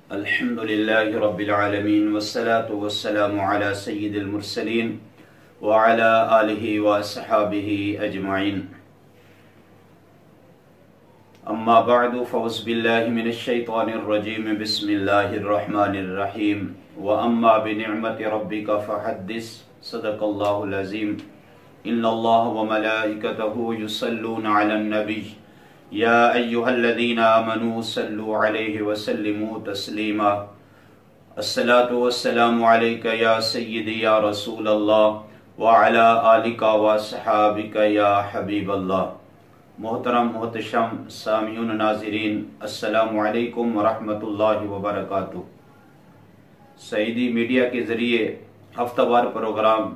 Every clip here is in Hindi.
अल्हम्दुलिल्लाहि रब्बिल आलमीन वस्सलातु वस्सलामु अला सय्यिदिल मुरसलीन व अला आलिहि व अस्हाबिहि अजमाइन। अम्मा बअदु फौज़ बिल्लाहि मिनश शैतानिर रजीम बिस्मिल्लाहिर रहमानिर रहीम व अम्मा बिनिअमति रब्बिका फहद्दिस सदक़ल्लाहुल अज़ीम। इन्नल्लाह व मलाइकतहु युसल्लूना अलन नबी या अय्युहल्लज़ीना आमनू सल्लु अलैहि व सल्लिमू तस्लीमा। अस्सलातु वस्सलामु अलैका या सय्यिदी या रसूलल्लाह व अला आलिका व सहाबिका या हबीबल्लाह। मोहतरम मोहतशम सामिऊन नाज़रीन, अस्सलामु अलैकुम व रहमतुल्लाहि व बरकातुहू। सईदी मीडिया के ज़रिए हफ्तावार प्रोग्राम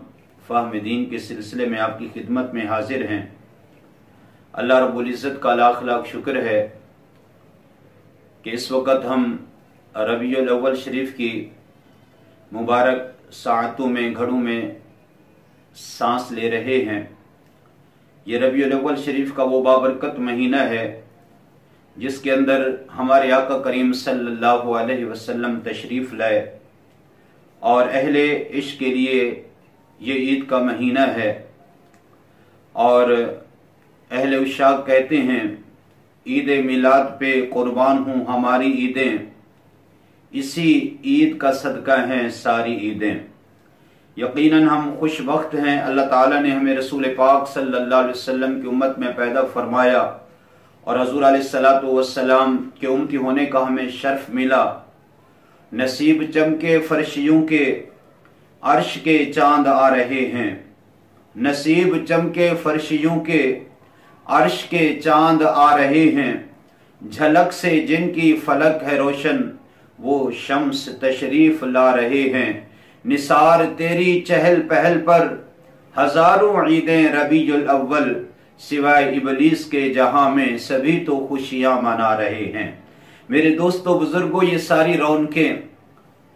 फ़हम दीन के सिलसिले में आपकी खिदमत में हाजिर हैं। अल्लाह रब्बुल इज़्ज़त का लाख लाख शुक्र है कि इस वक्त हम रबीउल अव्वल शरीफ की मुबारक साअतों में घड़ों में सांस ले रहे हैं। ये रबीउल अव्वल शरीफ का वो बाबरकत महीना है जिसके अंदर हमारे आका करीम सल्लल्लाहु अलैहि वसल्लम तशरीफ लाए और अहले इश्क के लिए ये ईद का महीना है। और अहले उशाक कहते हैं, ईद मिलाद पे कुर्बान हूँ हमारी ईदें, इसी ईद का सदका हैं सारी ईदें। यकीनन हम खुश वक्त हैं, अल्लाह ताला ने हमें रसूल पाक सल्लल्लाहु अलैहि वसल्लम की उम्मत में पैदा फरमाया और हजूर अलैहिस्सलातु वस्सलाम के उम्मती होने का हमें शर्फ मिला। नसीब चमके फर्शियों के अर्श के चांद आ रहे हैं, नसीब चमके फर्शियों के अर्श के चांद आ रहे हैं। झलक से जिनकी फलक है रोशन वो शम्स तशरीफ ला रहे हैं। निसार तेरी चहल पहल पर हजारों ईदें रबीउल अव्वल, सिवाय इबलीस के जहां में सभी तो खुशियां मना रहे हैं। मेरे दोस्तों बुजुर्गों, ये सारी रौनकें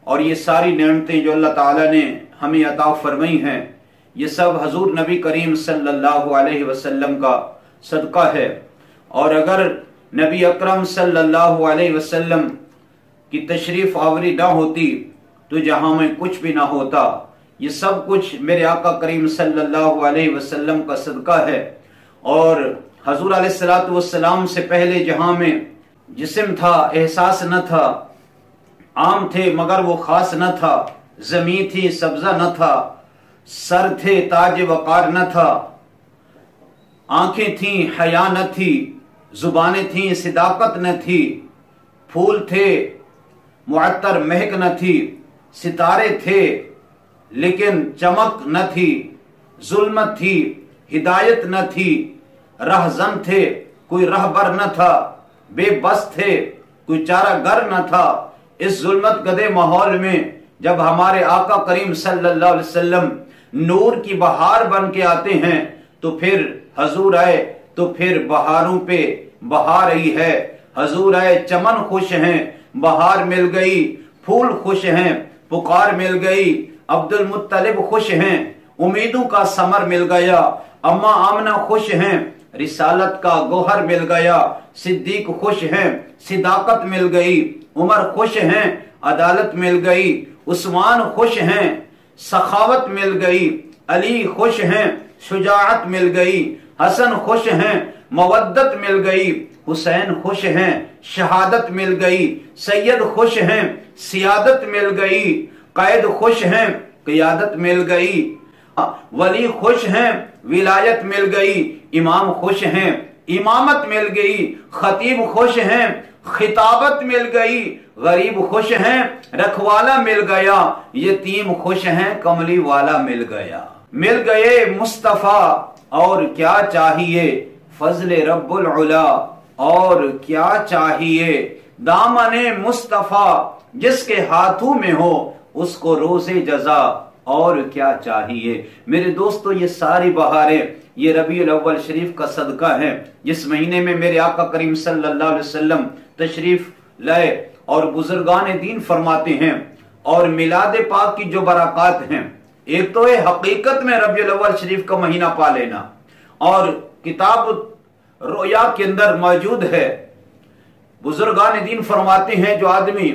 और ये सारी नेमतें जो अल्लाह ताला ने हमें अता फरमाई हैं, ये सब हजूर नबी करीम सल्लल्लाहु अलैहि वसल्लम का सदका है। और अगर नबी अकरम सल्लल्लाहु अलैहि वसल्लम की तशरीफ आवरी ना होती तो जहां में कुछ भी ना होता। ये सब कुछ मेरे आका करीम सल्लल्लाहु अलैहि वसल्लम का सदका है। और हजूर अलैहिस्सलातु वस्सलाम से पहले जहां में जिस्म था, एहसास न था, आम थे मगर वो खास न था, जमीन थी सब्जा न था, सर थे ताज वकार न था, आंखें थी हया न थी, जुबानें थी सिदाकत न थी, फूल थे मुअत्तर महक न थी, सितारे थे लेकिन चमक न थी, जुल्मत थी हिदायत न थी, रहजन थे कोई रहबर न था, बेबस थे कोई चारागर न था। इस जुल्मत गदे माहौल में जब हमारे आका करीम सल्लल्लाहु अलैहि वसल्लम नूर की बहार बन के आते हैं तो फिर हजूर आए तो फिर बहारों पे बहार ही है। हजूर आए चमन खुश हैं, बहार मिल गई, फूल खुश हैं, पुकार मिल गई, अब्दुल मुत्तलिब खुश हैं, उम्मीदों का समर मिल गया, अम्मा आमना खुश हैं, रिसालत का गोहर मिल गया, सिद्दीक खुश हैं, सिदाकत मिल गई, उमर खुश हैं, अदालत मिल गई, उस्मान खुश हैं, सखावत मिल गई, अली खुश हैं, शुजाअत मिल गई, हसन खुश हैं, मवद्दत मिल गई, हुसैन खुश हैं, शहादत मिल गई, सैयद खुश हैं, सियादत मिल गई, कैद खुश हैं, क़ियादत मिल गई, वली खुश हैं, विलायत मिल गई, इमाम खुश हैं, इमामत मिल गई, खतीब खुश हैं, खिताबत मिल गई, गरीब खुश हैं, रखवाला मिल गया, यतीम खुश हैं, कमली वाला मिल गया। मिल गए मुस्तफा और क्या चाहिए, फजले रब्बुल उला और क्या चाहिए, दामने मुस्तफा जिसके हाथों में हो उसको रोज़े जजा और क्या चाहिए। मेरे दोस्तों, ये सारी बहारें ये रबीउल अव्वल शरीफ का सदका है जिस महीने में मेरे आका करीम सल्लल्लाहु अलैहि वसल्लम तशरीफ लाए और बुजुर्गान दीन फरमाते हैं। और मिलाद पाक की जो बरक़ात हैं, एक तो ये हकीकत में रबीउल अव्वल शरीफ का महीना पा लेना और किताब रोया के अंदर मौजूद है। बुजुर्गान दीन फरमाते हैं जो आदमी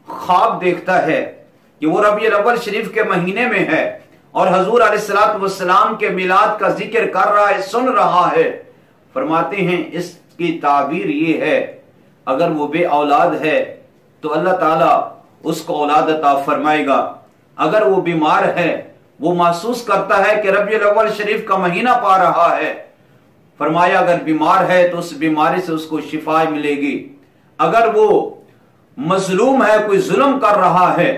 ख्वाब देखता है कि वो रबीउल अव्वल शरीफ के महीने में है और हजूर अलैहिस्सलातु वस्सलाम के मिलाद का जिक्र कर रहा है, सुन रहा है, फरमाते हैं इसकी ताबीर ये है, अगर वो बे औलाद है तो अल्लाह ताला उसको औलाद अता फरमाएगा। अगर वो बीमार है, वो महसूस करता है कि रबीउल अव्वल शरीफ का महीना पा रहा है, फरमाया अगर बीमार है तो उस बीमारी से उसको शिफा मिलेगी। अगर वो मजलूम है, कोई जुल्म कर रहा है,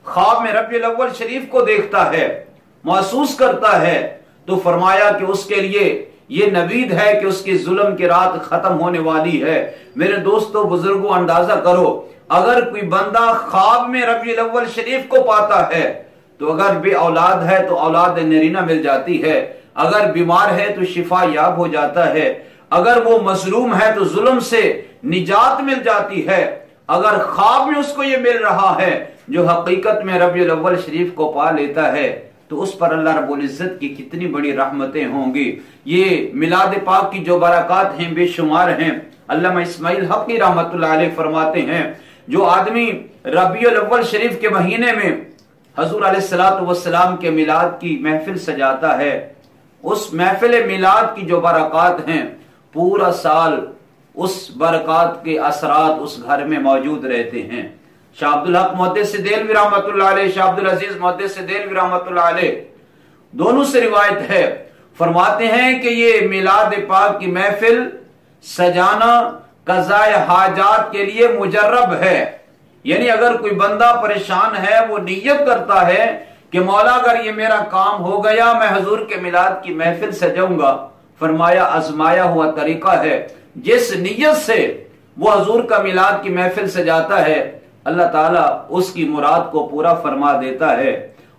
ख्वाब में रबीउल अव्वल शरीफ को देखता है, महसूस करता है, तो फरमाया कि उसके लिए ये नवीद है कि उसकी जुल्म की रात खत्म होने वाली है। मेरे दोस्तों बुजुर्गों, अंदाजा करो, अगर कोई बंदा ख्वाब में रबीउल अव्वल शरीफ को पाता है तो अगर बे औलाद है तो औलाद नरीना मिल जाती है, अगर बीमार है तो शिफा याब हो जाता है, अगर वो मजलूम है तो जुल्म से निजात मिल जाती है। अगर ख्वाब में उसको ये मिल रहा है, जो हकीकत में रबीउल अव्वल शरीफ को पा लेता है, तो उस पर अल्लाह रब्बुल इज्जत की कितनी बड़ी रहमतें होंगी। ये मिलाद पाक की जो बरक़ात हैं बेशुमार हैं। अल्लामा इस्माइल हक़ी रहमतुल्लाह अलैह फरमाते हैं, जो आदमी रबीउल अव्वल शरीफ के महीने में हजूर अलैहिस्सलातु वस्सलाम के मिलाद की महफिल सजाता है, उस महफिल मिलाद की जो बरक़ात हैं, पूरा साल उस बरक़ात के असरात उस घर में मौजूद रहते हैं। शाह अब्दुल हक मुहद्दिस देलवी रहमतुल्लाह अलैह, शाह अब्दुल अजीज मुहद्दिस देलवी रहमतुल्लाह अलैह, दोनों से रिवायत है, फरमाते हैं कि ये मिलाद पाक की महफिल सजाना कज़ाए हाजात के लिए मुजर्रब है। यानी अगर कोई बंदा परेशान है, वो नियत करता है कि मौला अगर ये मेरा काम हो गया, मैं हजूर के मिलाद की महफिल सजाऊंगा, फरमाया आजमाया हुआ तरीका है। जिस नियत से वो हजूर का मिलाद की महफिल सजाता है, अल्लाह ताला उसकी मुराद को पूरा फरमा देता है।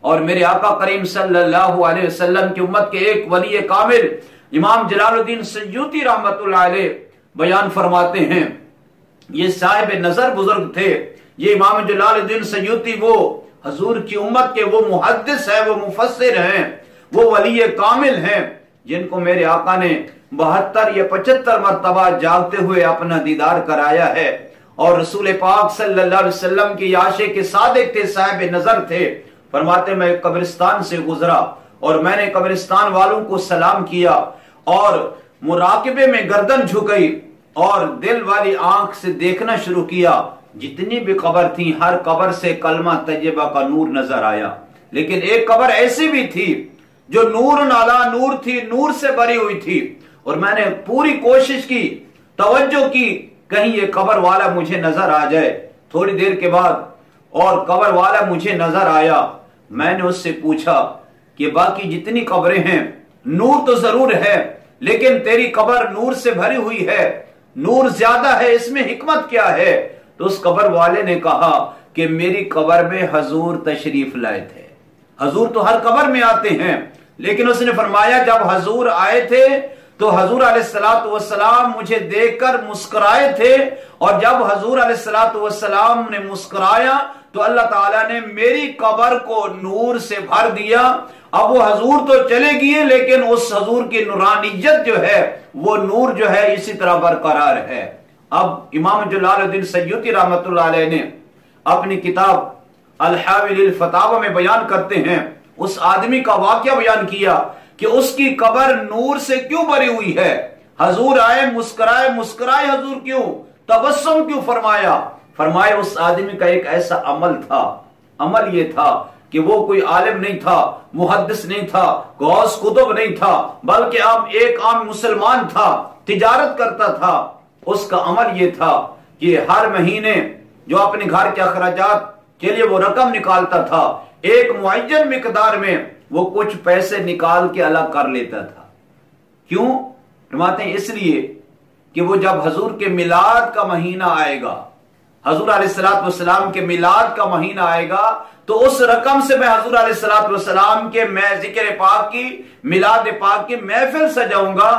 और मेरे आका करीम सल्लल्लाहु अलैहि वसल्लम की उम्मत के एक वली कामिल इमाम जलालुद्दीन सयूती रहमतुल्लाह अलैह बयान फरमाते हैं, ये साहिब नजर बुजुर्ग थे, ये इमाम जलालुद्दीन सयूती वो हजूर की उम्मत के वो मुहद्दिस है, वो मुफस्सिर हैं, वो वली कामिल हैं, जिनको मेरे आका ने 72 या 75 मरतबा जागते हुए अपना दीदार कराया है। और रसूल पाक सल्लल्लाहु अलैहि वसल्लम की आशिक के सादिक थे, साहिब नजर थे। फरमाते मैं कब्रिस्तान से गुजरा और मैंने कब्रिस्तान वालों को सलाम किया और मुराकिबे में गर्दन झुकाई और दिल वाली आंख से देखना शुरू किया। जितनी भी कब्र थी, हर कब्र से कलमा तैयबा का नूर नजर आया। लेकिन एक कब्र ऐसी भी थी जो नूर नाला नूर थी, नूर से भरी हुई थी। और मैंने पूरी कोशिश की, तवज्जो की, कहीं ये कब्र वाला मुझे नजर आ जाए। थोड़ी देर के बाद और कब्र वाला मुझे नजर आया। मैंने उससे पूछा कि बाकी जितनी कब्रें हैं, नूर तो जरूर है, लेकिन तेरी कब्र नूर से भरी हुई है, नूर ज्यादा है, इसमें हिकमत क्या है? तो उस कब्र वाले ने कहा कि मेरी कब्र में हजूर तशरीफ लाए थे। हजूर तो हर कब्र में आते हैं, लेकिन उसने फरमाया जब हजूर आए थे तो हजूर अलैहिस्सलातु वस्सलाम मुझे देखकर मुस्कुराए थे, और जब हजूर अलैहिस्सलातु वस्सलाम ने मुस्कुराया तो अल्लाह ताला ने मेरी कब्र को नूर से भर दिया। अब वो हजूर तो चले गए, लेकिन उस हजूर की नूरानियत जो है, वो नूर जो है इसी तरह बरकरार है। अब इमाम जलालुद्दीन सयूती रहमतुल्लाह अलैह ने अपनी किताब अल-हावी लिल फतावा में बयान करते हैं, उस आदमी का वाकया बयान किया कि उसकी कब्र नूर से क्यों भरी हुई है। हजूर आए, मुस्कुराए, मुस्कुराए हजूर क्यों, तबस्सुम क्यों फरमाया? फरमाया उस आदमी का एक ऐसा अमल था, अमल ये था कि वो कोई आलिम नहीं था, मुहद्दिस नहीं था, गौस कुतुब नहीं था, बल्कि अब एक आम मुसलमान था, तिजारत करता था। उसका अमल ये था कि हर महीने जो अपने घर के अखराजात के लिए वो रकम निकालता था, एक मुअय्यन मिकदार में वो कुछ पैसे निकाल के अलग कर लेता था। क्यों? फरमाते हैं इसलिए कि वो जब हजूर के मिलाद का महीना आएगा, हजूर अलैहिस्सलातु वस्सलाम के मिलाद का महीना आएगा, तो उस रकम से मैं हजूर अलैहिस्सलातु वस्सलाम के मैं जिक्र पाक की, मिलाद पाक की महफिल सजाऊंगा,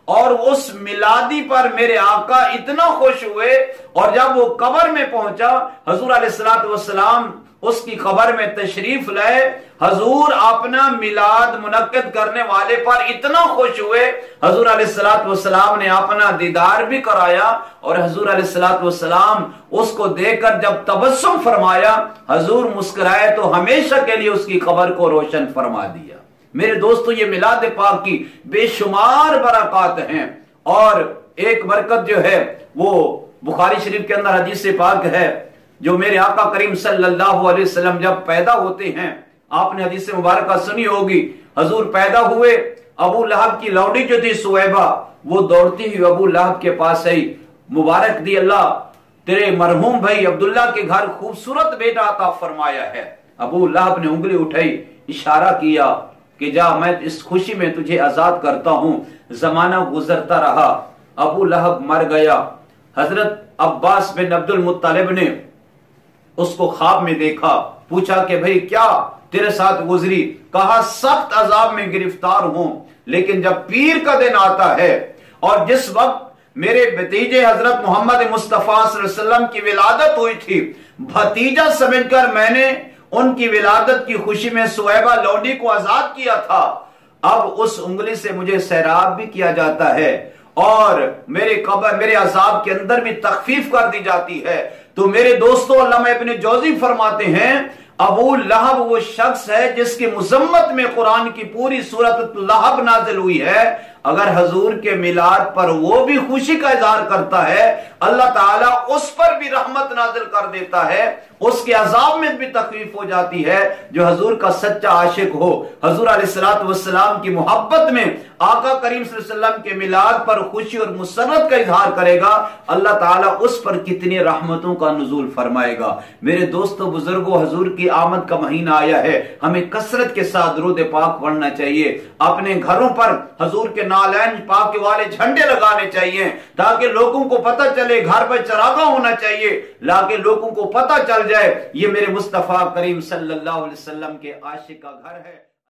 और उस मिलादी पर मेरे आका इतना खुश हुए, और जब वो कब्र में पहुंचा, हजूर अलैहिस्सलातु वस्सलाम उसकी कब्र में तशरीफ लाए। हजूर अपना मिलाद मुनक्किद करने वाले पर इतना खुश हुए, हजूर अलैहिस्सलातु वस्सलाम ने अपना दीदार भी कराया, और हजूर अलैहिस्सलातु वस्सलाम उसको देखकर जब तबस्सुम फरमाया, हजूर मुस्कुराए तो हमेशा के लिए उसकी कब्र को रोशन फरमा दिया। मेरे दोस्तों, ये मिलाद पाक की बेशुमार बरकत हैं, और एक बरकत जो है वो बुखारी शरीफ के अंदर हदीस पाक है, जो मेरे आका करीम सल्लल्लाहु अलैहि वसल्लम जब पैदा होते हैं, आपने हदीस मुबारक सुनी होगी, हजूर पैदा हुए, अबू लहब की लौड़ी जो थी सुवैबा, वो दौड़ती हुई अबू लहब के पास आई, मुबारक दी अल्लाह, तेरे मरहूम भाई अब्दुल्ला के घर खूबसूरत बेटा अता फरमाया है। अबू लहब ने उंगली उठाई, इशारा किया कि जा, मैं इस खुशी में तुझे आजाद करता हूं। जमाना गुजरता रहा, अबू लहब मर गया। हजरत अब्बास बिन अब्दुल मुत्तलिब ने उसको ख्वाब में देखा, पूछा कि भाई क्या तेरे साथ गुजरी? कहा सख्त अजाब में गिरफ्तार हूं, लेकिन जब पीर का दिन आता है और जिस वक्त मेरे भतीजे हजरत मोहम्मद मुस्तफा सल्लल्लाहु अलैहि वसल्लम की विलादत हुई थी, भतीजा समझकर मैंने उनकी विलादत की खुशी में सुवैबा लौंडी को आजाद किया था। अब उस उंगली से मुझे सैराब भी किया जाता है और मेरे कब्र, मेरे अजाब के अंदर भी तखफीफ कर दी जाती है। तो मेरे दोस्तों, अल्लामा इब्न जौजी फरमाते हैं, अबू लहब वो शख्स है जिसकी मुजम्मत में कुरान की पूरी सूरत लहब नाजिल हुई है। अगर हजूर के मिलाद पर वो भी खुशी का इजहार करता है, अल्लाह ताला उस पर भी रहमत नाजिल कर देता है, उसके अजाब में भी तकलीफ हो जाती है। जो हजूर का सच्चा आशिक हो, हजूर अलैहिस्सलातु वस्सलाम की मोहब्बत में आका करीम सल्लल्लाहु अलैहि वसल्लम के मिलाद पर खुशी और मुसर्रत का इजहार करेगा, अल्लाह ताला उस पर कितनी रहमतों का नुज़ूल फरमाएगा। मेरे दोस्तों बुजुर्गों, हजूर की आमद का महीना आया है, हमें कसरत के साथ दुरूद पाक पढ़ना चाहिए। अपने घरों पर हजूर के नालैन पाक वाले झंडे लगाने चाहिए, ताकि लोगों को पता चले, घर पर चरागा होना चाहिए, लाके लोगों को पता चल जाए ये मेरे मुस्तफा करीम सल्लल्लाहु अलैहि वसल्लम के आशिक का घर है।